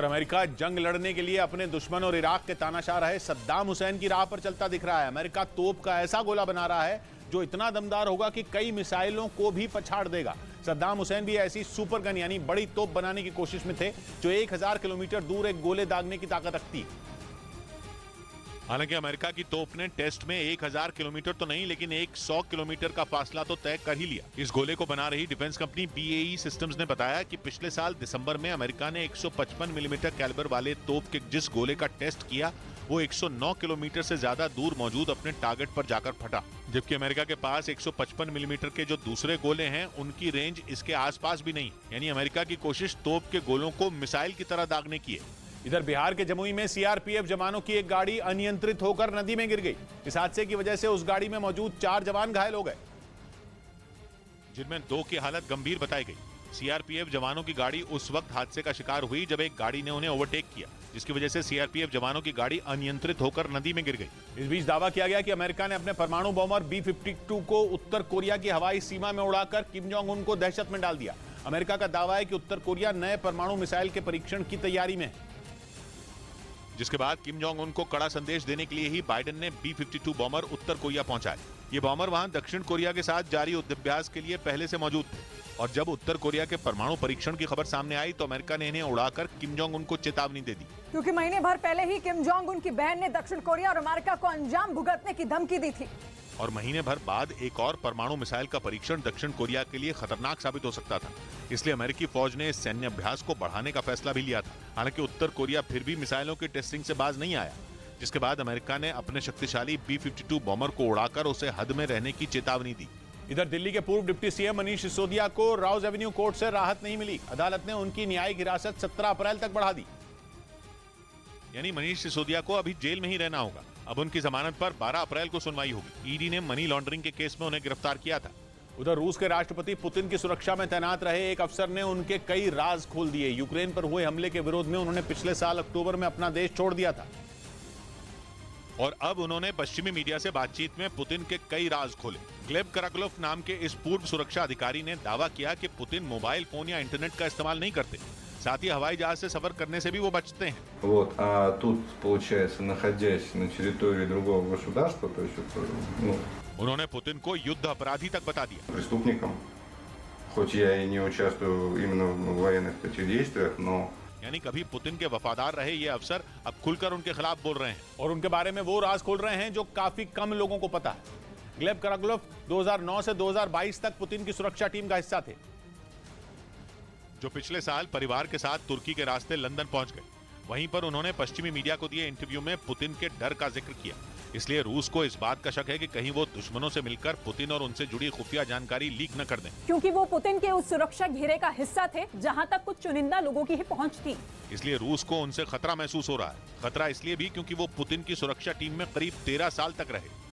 America जंग लड़ने के लिए अपने दुश्मन और इराक के तानाशाह रहे सद्दाम हुसैन की राह पर चलता दिख रहा है। अमेरिका तोप का ऐसा गोला बना रहा है जो इतना दमदार होगा कि कई मिसाइलों को भी पछाड़ देगा। सद्दाम हुसैन भी ऐसी सुपर गन यानी बड़ी तोप बनाने की कोशिश में थे जो 1000 किलोमीटर दूर एक गोले दागने की ताकत रखती है। हालांकि अमेरिका की तोप ने टेस्ट में 1000 किलोमीटर तो नहीं लेकिन 100 किलोमीटर का फासला तो तय कर ही लिया। इस गोले को बना रही डिफेंस कंपनी BAE सिस्टम्स ने बताया कि पिछले साल दिसंबर में अमेरिका ने 155 मिलीमीटर कैलिबर वाले तोप के जिस गोले का टेस्ट किया वो 109 किलोमीटर से ज्यादा दूर मौजूद अपने टारगेट पर जाकर फटा, जबकि अमेरिका के पास 155 मिलीमीटर के जो दूसरे गोले हैं उनकी रेंज इसके आसपास भी नहीं। यानी अमेरिका की कोशिश तोप के गोलों को मिसाइल की तरह दागने की है। इधर बिहार के जमुई में CRPF जवानों की एक गाड़ी अनियंत्रित होकर नदी में गिर गई। इस हादसे की वजह से उस गाड़ी में मौजूद 4 जवान घायल हो गए, जिनमें 2 की हालत गंभीर बताई गई। CRPF जवानों की गाड़ी उस वक्त हादसे का शिकार हुई जब एक गाड़ी ने उन्हें ओवरटेक किया, जिसकी वजह से CRPF जवानों की गाड़ी अनियंत्रित होकर नदी में गिर गई। इस बीच दावा किया गया कि अमेरिका ने अपने परमाणु बॉम्बर B-52 को उत्तर कोरिया की हवाई सीमा में उड़ाकर किम जोंग उन को दहशत में डाल दिया। अमेरिका का दावा है कि उत्तर कोरिया नए परमाणु मिसाइल के परीक्षण की तैयारी में है, जिसके बाद किम जोंग उन को कड़ा संदेश देने के लिए ही बाइडेन ने B-52 बॉम्बर उत्तर कोरिया पहुंचाए। ये बॉम्बर वहां दक्षिण कोरिया के साथ जारी युद्धाभ्यास के लिए पहले से मौजूद थे और जब उत्तर कोरिया के परमाणु परीक्षण की खबर सामने आई तो अमेरिका ने इन्हें उड़ाकर किम जोंग उन को चेतावनी दे दी, क्योंकि महीने भर पहले ही किम जोंग उन की बहन ने दक्षिण कोरिया और अमेरिका को अंजाम भुगतने की धमकी दी थी और महीने भर बाद एक और परमाणु मिसाइल का परीक्षण दक्षिण कोरिया के लिए खतरनाक साबित हो सकता था। इसलिए अमेरिकी फौज ने इस सैन्य अभ्यास को बढ़ाने का फैसला भी लिया था। हालांकि उत्तर कोरिया फिर भी मिसाइलों की टेस्टिंग से बाज नहीं आया, जिसके बाद अमेरिका ने अपने शक्तिशाली B-52 बॉम्बर को उड़ाकर उसे हद में रहने की चेतावनी दी। इधर दिल्ली के पूर्व डिप्टी CM मनीष सिसोदिया को राउज एवेन्यू कोर्ट से राहत नहीं मिली। अदालत ने उनकी न्यायिक हिरासत 17 अप्रैल तक बढ़ा दी। यानी मनीष सिसोदिया को अभी जेल में ही रहना होगा। अब उनकी जमानत पर 12 अप्रैल को सुनवाई होगी। ED ने मनी लॉन्ड्रिंग के केस में उन्हें गिरफ्तार किया था। उधर रूस के राष्ट्रपति पुतिन की सुरक्षा में तैनात रहे एक अफसर ने उनके कई राज खोल दिए। यूक्रेन पर हुए हमले के विरोध में उन्होंने पिछले साल अक्टूबर में अपना देश छोड़ दिया था और अब उन्होंने पश्चिमी मीडिया से बातचीत में पुतिन के कई राज खोले। ग्लेब कराक्लोफ नाम के इस पूर्व सुरक्षा अधिकारी ने दावा किया कि पुतिन मोबाइल फोन या इंटरनेट का इस्तेमाल नहीं करते, साथ ही हवाई जहाज से सफर करने से भी वो बचते हैं। Вот, а тут, получается, находясь на территории другого государства, то есть उन्होंने पुतिन को युद्ध अपराधी तक बता दिया। Преступником, хоть я и не участвую именно в военных таких действиях, но यानी कभी पुतिन के वफादार रहे ये अफसर अब खुलकर उनके खिलाफ बोल रहे हैं और उनके बारे में वो राज खोल रहे हैं जो काफी कम लोगों को पता है। ग्लेब कराक्लोफ 2009 से 2022 तक पुतिन की सुरक्षा टीम का हिस्सा थे, जो पिछले साल परिवार के साथ तुर्की के रास्ते लंदन पहुंच गए। वहीं पर उन्होंने पश्चिमी मीडिया को दिए इंटरव्यू में पुतिन के डर का जिक्र किया। इसलिए रूस को इस बात का शक है कि कहीं वो दुश्मनों से मिलकर पुतिन और उनसे जुड़ी खुफिया जानकारी लीक न कर दें, क्योंकि वो पुतिन के उस सुरक्षा घेरे का हिस्सा थे जहां तक कुछ चुनिंदा लोगों की ही पहुंच थी। इसलिए रूस को उनसे खतरा महसूस हो रहा है। खतरा इसलिए भी क्योंकि वो पुतिन की सुरक्षा टीम में करीब 13 साल तक रहे।